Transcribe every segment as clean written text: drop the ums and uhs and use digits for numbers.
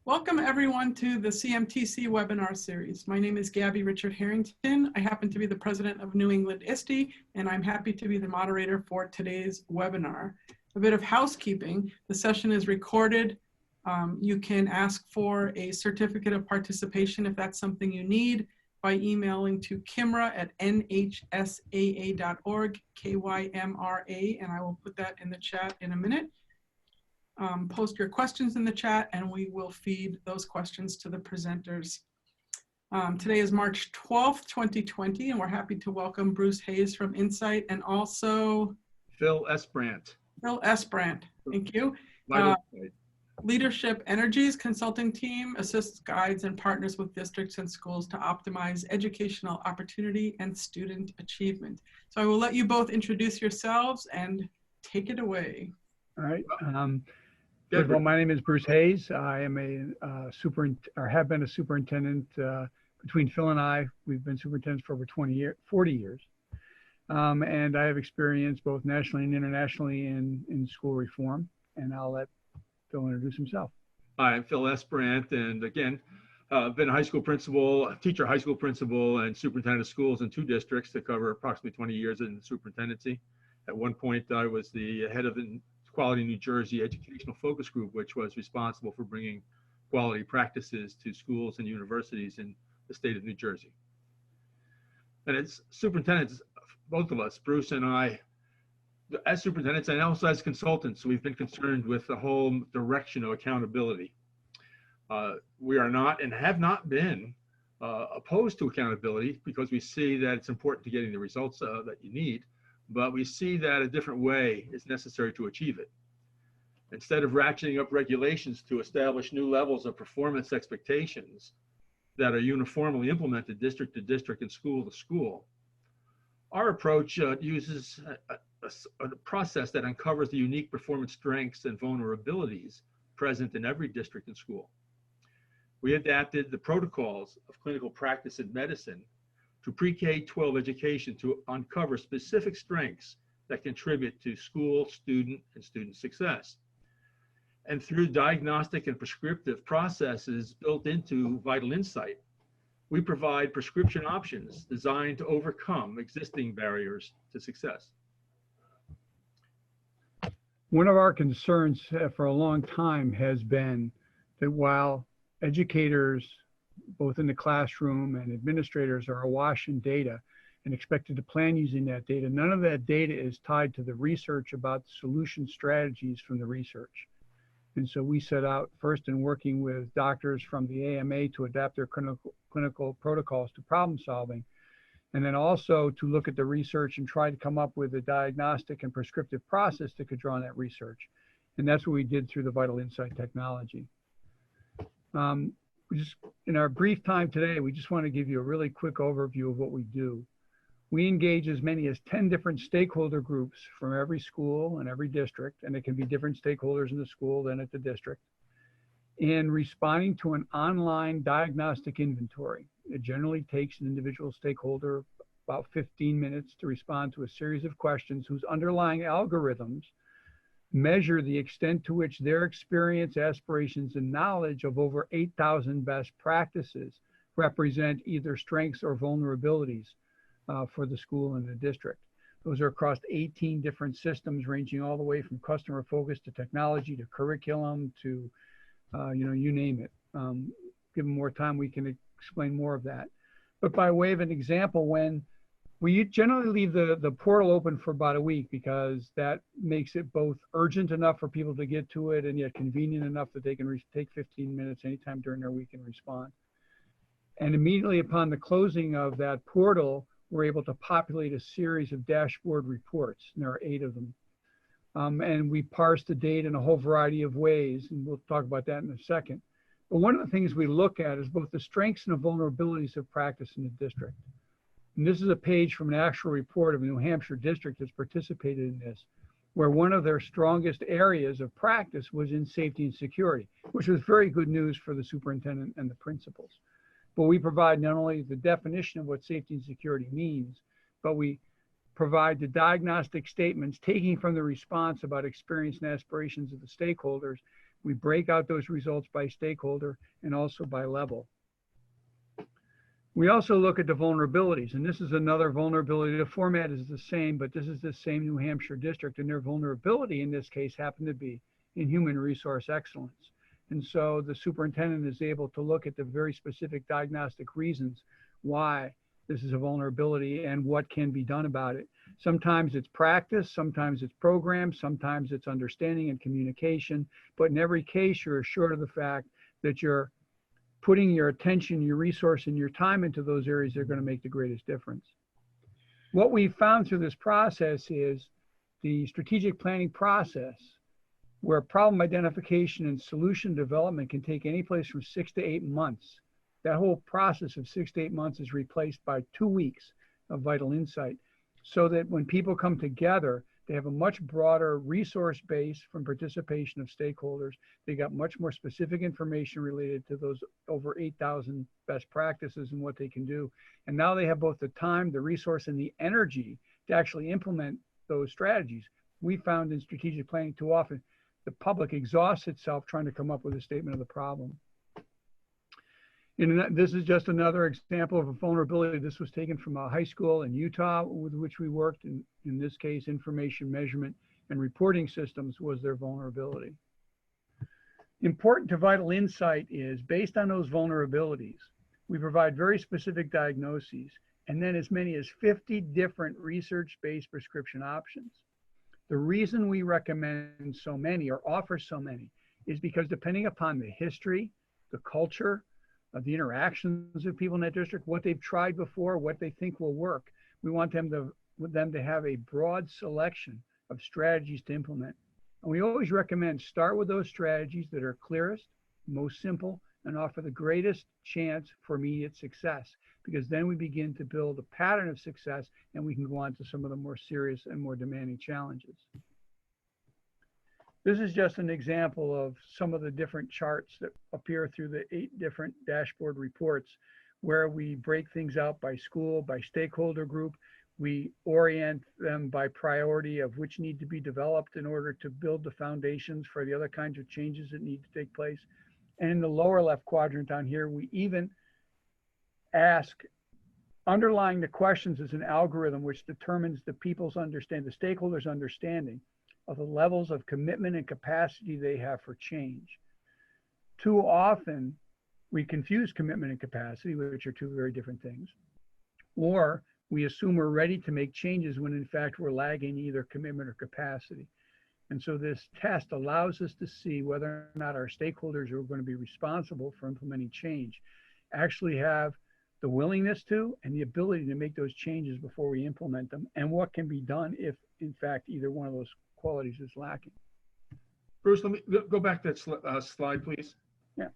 Welcome everyone to the CMTC webinar series. My name is Gabby Richard Harrington. I happen to be the president of New England ISTE, and I'm happy to be the moderator for today's webinar. A bit of housekeeping, the session is recorded. You can ask for a certificate of participation if that's something you need by emailing to kimra@nhsaa.org, K-Y-M-R-A, and I will put that in the chat in a minute. Post your questions in the chat and we will feed those questions to the presenters. Today is March 12th, 2020, and we're happy to welcome Bruce Hayes from Insight and also Phil Esbrandt. Phil Esbrandt, thank you. Leadership Energies consulting team assists, guides, and partners with districts and schools to optimize educational opportunity and student achievement. So I will let you both introduce yourselves and take it away. All right. First of all, my name is Bruce Hayes. I am have been a superintendent. Between Phil and I, we've been superintendents for over 40 years. And I have experience both nationally and internationally in school reform. And I'll let Phil introduce himself. Hi, I'm Phil Esbrandt, and again, I've been a high school principal, teacher, high school principal, and superintendent of schools in 2 districts that cover approximately 20 years in the superintendency. At one point, I was the head of the Quality New Jersey Educational Focus Group, which was responsible for bringing quality practices to schools and universities in the state of New Jersey. And as superintendents, both of us, Bruce and I, as superintendents and also as consultants, we've been concerned with the whole direction of accountability. We are not and have not been opposed to accountability because we see that it's important to getting the results that you need. But we see that a different way is necessary to achieve it. Instead of ratcheting up regulations to establish new levels of performance expectations that are uniformly implemented district to district and school to school, our approach uses a process that uncovers the unique performance strengths and vulnerabilities present in every district and school. We adapted the protocols of clinical practice in medicine to pre-K-12 education to uncover specific strengths that contribute to school, student, and student success. And through diagnostic and prescriptive processes built into VitalInsight, we provide prescription options designed to overcome existing barriers to success. One of our concerns for a long time has been that while educators both in the classroom and administrators are awash in data and expected to plan using that data, none of that data is tied to the research about solution strategies from the research. And so we set out first in working with doctors from the AMA to adapt their clinical protocols to problem solving, and then also to look at the research and try to come up with a diagnostic and prescriptive process that could draw on that research. And that's what we did through the VitalInsight technology. In our brief time today, we just want to give you a really quick overview of what we do. We engage as many as 10 different stakeholder groups from every school and every district, and it can be different stakeholders in the school than at the district, in responding to an online diagnostic inventory. It generally takes an individual stakeholder about 15 minutes to respond to a series of questions whose underlying algorithms measure the extent to which their experience, aspirations, and knowledge of over 8,000 best practices represent either strengths or vulnerabilities for the school and the district. Those are across 18 different systems, ranging all the way from customer focus to technology to curriculum to, you name it. Given more time, we can explain more of that. But by way of an example, when we generally leave the portal open for about a week because that makes it both urgent enough for people to get to it and yet convenient enough that they can take 15 minutes anytime during their week and respond. And immediately upon the closing of that portal, we're able to populate a series of dashboard reports, and there are 8 of them. And we parse the data in a whole variety of ways, and we'll talk about that in a second. But one of the things we look at is both the strengths and the vulnerabilities of practice in the district. And this is a page from an actual report of a New Hampshire district that's participated in this, where one of their strongest areas of practice was in safety and security, which was very good news for the superintendent and the principals. But we provide not only the definition of what safety and security means, but we provide the diagnostic statements taking from the response about experience and aspirations of the stakeholders, We break out those results by stakeholder and also by level. We also look at the vulnerabilities, and this is another vulnerability. The format is the same, but this is the same New Hampshire district, and their vulnerability in this case happened to be in human resource excellence. And so the superintendent is able to look at the very specific diagnostic reasons why this is a vulnerability and what can be done about it. Sometimes it's practice, sometimes it's programs, sometimes it's understanding and communication, but in every case, you're assured of the fact that you're putting your attention, your resource, and your time into those areas that are going to make the greatest difference. What we found through this process is the strategic planning process, where problem identification and solution development can take any place from 6 to 8 months. That whole process of 6 to 8 months is replaced by 2 weeks of VitalInsight, so that when people come together, they have a much broader resource base from participation of stakeholders. They got much more specific information related to those over 8,000 best practices and what they can do. And now they have both the time, the resource, and the energy to actually implement those strategies. We found in strategic planning too often, the public exhausts itself trying to come up with a statement of the problem. And this is just another example of a vulnerability. This was taken from a high school in Utah with which we worked. In this case, information measurement and reporting systems was their vulnerability. Important to VitalInsight is, based on those vulnerabilities, we provide very specific diagnoses and then as many as 50 different research-based prescription options. The reason we recommend so many or offer so many is because depending upon the history, the culture, of the interactions of people in that district, what they've tried before, what they think will work, we want them to have a broad selection of strategies to implement. And we always recommend start with those strategies that are clearest, most simple, and offer the greatest chance for immediate success, because then we begin to build a pattern of success and we can go on to some of the more serious and more demanding challenges. This is just an example of some of the different charts that appear through the 8 different dashboard reports, where we break things out by school, by stakeholder group. We orient them by priority of which need to be developed in order to build the foundations for the other kinds of changes that need to take place. And in the lower left quadrant down here, we even ask, underlying the questions is an algorithm which determines the stakeholders' understanding of the levels of commitment and capacity they have for change. Too often, we confuse commitment and capacity, which are 2 very different things, or we assume we're ready to make changes when in fact we're lagging either commitment or capacity. And so this test allows us to see whether or not our stakeholders who are going to be responsible for implementing change actually have the willingness to and the ability to make those changes before we implement them, and what can be done if in fact either one of those qualities is lacking. Bruce, let me go back to that slide, please. Yeah.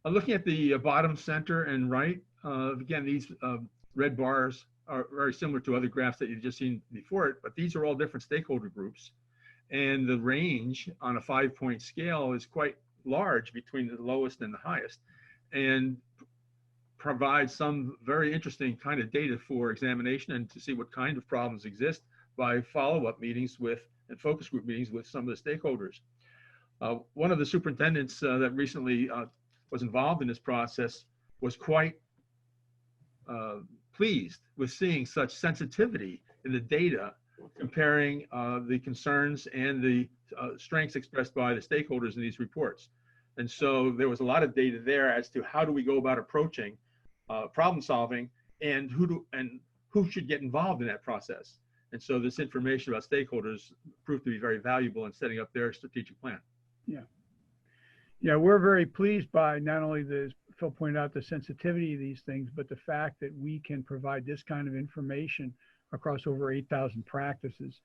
Looking at the bottom center and right, again, these red bars are very similar to other graphs that you've just seen before it, but these are all different stakeholder groups. And the range on a 5-point scale is quite large between the lowest and the highest, and provides some very interesting kind of data for examination and to see what kind of problems exist by follow-up meetings with and focus group meetings with some of the stakeholders. One of the superintendents that recently was involved in this process was quite pleased with seeing such sensitivity in the data, comparing the concerns and the strengths expressed by the stakeholders in these reports. And so there was a lot of data there as to how do we go about approaching problem solving, and who should get involved in that process. And so this information about stakeholders proved to be very valuable in setting up their strategic plan. Yeah. Yeah, we're very pleased by not only Phil pointed out the sensitivity of these things, but the fact that we can provide this kind of information across over 8,000 practices.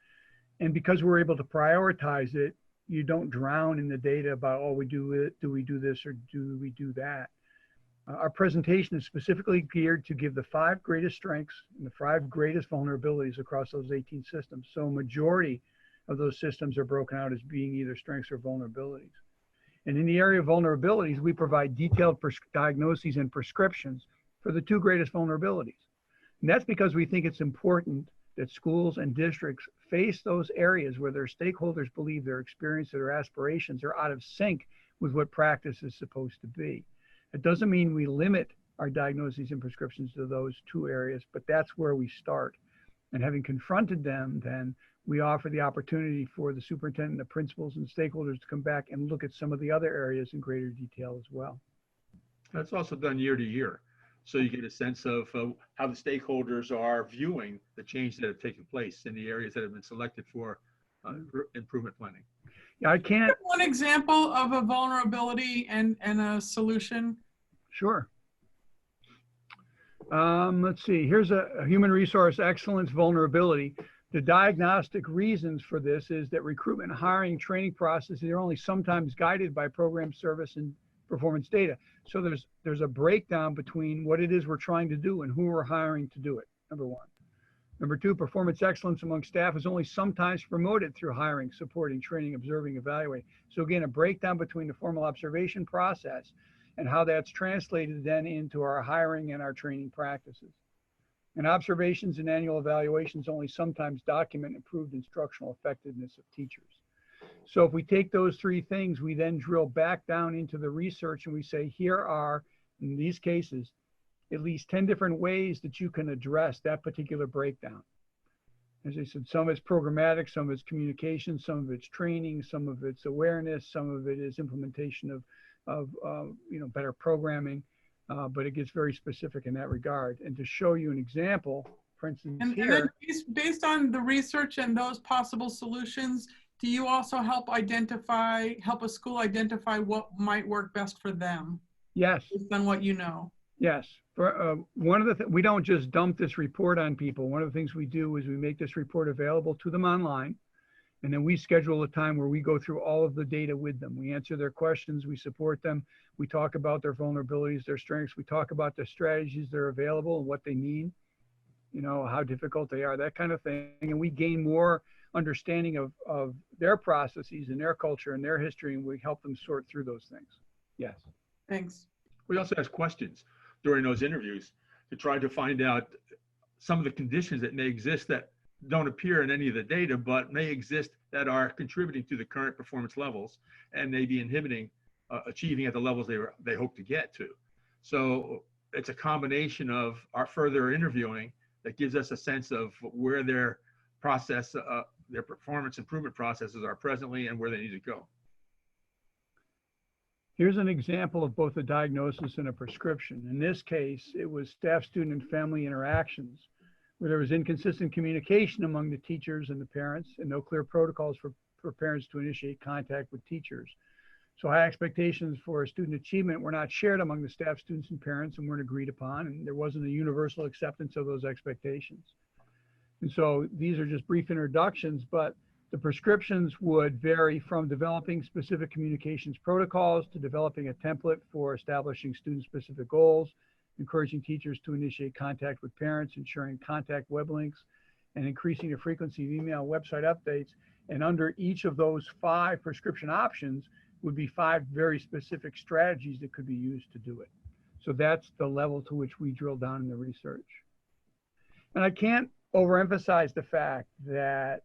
And because we're able to prioritize it, you don't drown in the data about, oh, do we do this or do we do that? Our presentation is specifically geared to give the 5 greatest strengths and the 5 greatest vulnerabilities across those 18 systems. So a majority of those systems are broken out as being either strengths or vulnerabilities. And in the area of vulnerabilities, we provide detailed diagnoses and prescriptions for the 2 greatest vulnerabilities. And that's because we think it's important that schools and districts face those areas where their stakeholders believe their experience or their aspirations are out of sync with what practice is supposed to be. It doesn't mean we limit our diagnoses and prescriptions to those two areas, but that's where we start. And having confronted them, then we offer the opportunity for the superintendent, the principals, and stakeholders to come back and look at some of the other areas in greater detail as well. That's also done year to year. So you get a sense of how the stakeholders are viewing the changes that have taken place in the areas that have been selected for improvement planning. Yeah, I can't. One example of a vulnerability and a solution. Sure. Let's see. Here's a human resource excellence vulnerability. The diagnostic reasons for this is that recruitment, hiring, training processes are only sometimes guided by program, service, and performance data. So there's a breakdown between what it is we're trying to do and who we're hiring to do it, number one. Number two, performance excellence among staff is only sometimes promoted through hiring, supporting, training, observing, evaluating. So again, a breakdown between the formal observation process and how that's translated then into our hiring and our training practices. And observations and annual evaluations only sometimes document improved instructional effectiveness of teachers. So if we take those three things, we then drill back down into the research and we say, here are, in these cases, at least 10 different ways that you can address that particular breakdown. As I said, some of it's programmatic, some of it's communication, some of it's training, some of it's awareness, some of it is implementation of better programming, but it gets very specific in that regard. And to show you an example, for instance, and then based on the research and those possible solutions, do you also help a school identify what might work best for them? Yes. Based on what you know. Yes. For one of the we don't just dump this report on people. One of the things we do is we make this report available to them online, and then we schedule a time where we go through all of the data with them. We answer their questions, we support them, we talk about their vulnerabilities, their strengths, we talk about the strategies that are available and what they need, how difficult they are, that kind of thing. And we gain more understanding of their processes and their culture and their history, and we help them sort through those things. Yes. Thanks. We also ask questions during those interviews to try to find out some of the conditions that may exist that don't appear in any of the data, but may exist that are contributing to the current performance levels and may be inhibiting achieving at the levels they hope to get to. So it's a combination of our further interviewing that gives us a sense of where their process, their performance improvement processes are presently and where they need to go. Here's an example of both a diagnosis and a prescription. In this case, it was staff, student, and family interactions, where there was inconsistent communication among the teachers and the parents and no clear protocols for parents to initiate contact with teachers. So high expectations for student achievement were not shared among the staff, students, and parents and weren't agreed upon, and there wasn't a universal acceptance of those expectations. And so these are just brief introductions, but the prescriptions would vary from developing specific communications protocols to developing a template for establishing student-specific goals, encouraging teachers to initiate contact with parents, ensuring contact web links, and increasing the frequency of email website updates. And under each of those 5 prescription options would be 5 very specific strategies that could be used to do it. So that's the level to which we drill down in the research. And I can't overemphasize the fact that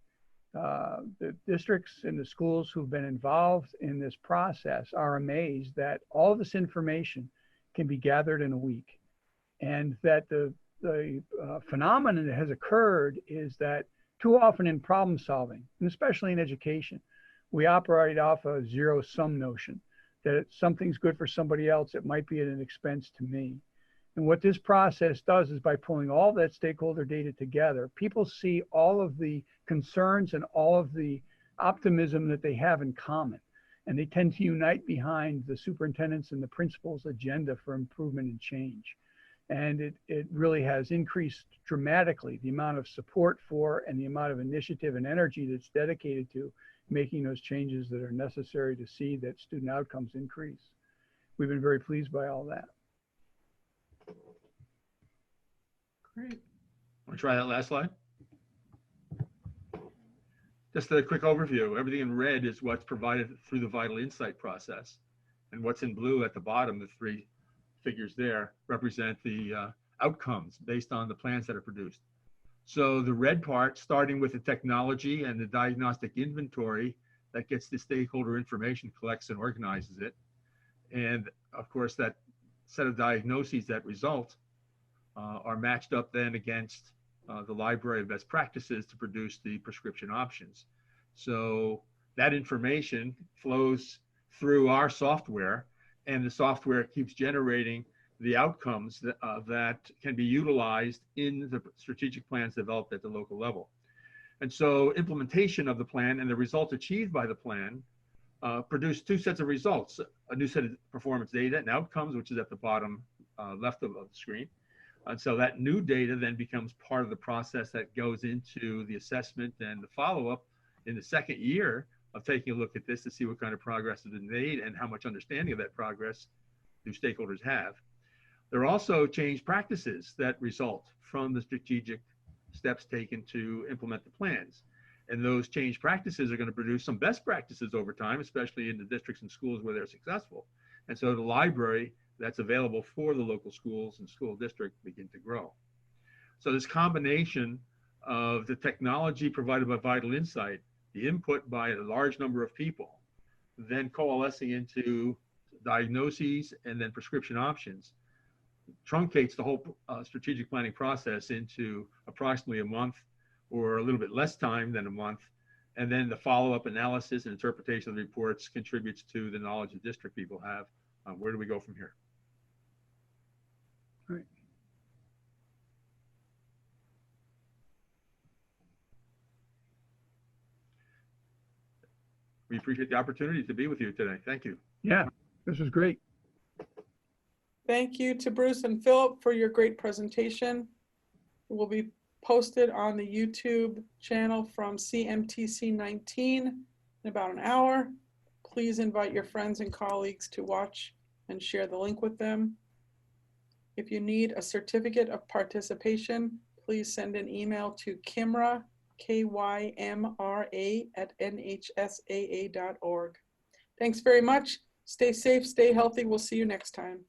the districts and the schools who've been involved in this process are amazed that all of this information can be gathered in a week, and that the phenomenon that has occurred is that too often in problem solving, and especially in education, we operate off a zero-sum notion that if something's good for somebody else, it might be at an expense to me. And what this process does is by pulling all that stakeholder data together, people see all of the concerns and all of the optimism that they have in common. And they tend to unite behind the superintendent's and the principal's agenda for improvement and change. And it really has increased dramatically the amount of support for and the amount of initiative and energy that's dedicated to making those changes that are necessary to see that student outcomes increase. We've been very pleased by all that. Great. Want to try that last slide? Just a quick overview. Everything in red is what's provided through the VitalInsight process. And what's in blue at the bottom, the 3 figures there, represent the outcomes based on the plans that are produced. So the red part, starting with the technology and the diagnostic inventory that gets the stakeholder information, collects and organizes it. And of course, that set of diagnoses that result are matched up then against the library of best practices to produce the prescription options. So that information flows through our software, and the software keeps generating the outcomes that can be utilized in the strategic plans developed at the local level. And so implementation of the plan and the results achieved by the plan produce two sets of results: a new set of performance data and outcomes, which is at the bottom left of the screen. And so that new data then becomes part of the process that goes into the assessment and the follow-up in the second year of taking a look at this to see what kind of progress has been made and how much understanding of that progress do stakeholders have. There are also change practices that result from the strategic steps taken to implement the plans. And those change practices are going to produce some best practices over time, especially in the districts and schools where they're successful. And so the library that's available for the local schools and school district begin to grow. So this combination of the technology provided by VitalInsight, the input by a large number of people, then coalescing into diagnoses and then prescription options, truncates the whole strategic planning process into approximately a month or a little bit less time than a month. And then the follow-up analysis and interpretation of the reports contributes to the knowledge the district people have. Where do we go from here? All right. We appreciate the opportunity to be with you today. Thank you. Yeah, this was great. Thank you to Bruce and Philip for your great presentation. It will be posted on the YouTube channel from CMTC 19 in about an hour. Please invite your friends and colleagues to watch and share the link with them. If you need a certificate of participation, please send an email to Kymra, Kymra @nhsaa.org. Thanks very much. Stay safe, stay healthy. We'll see you next time.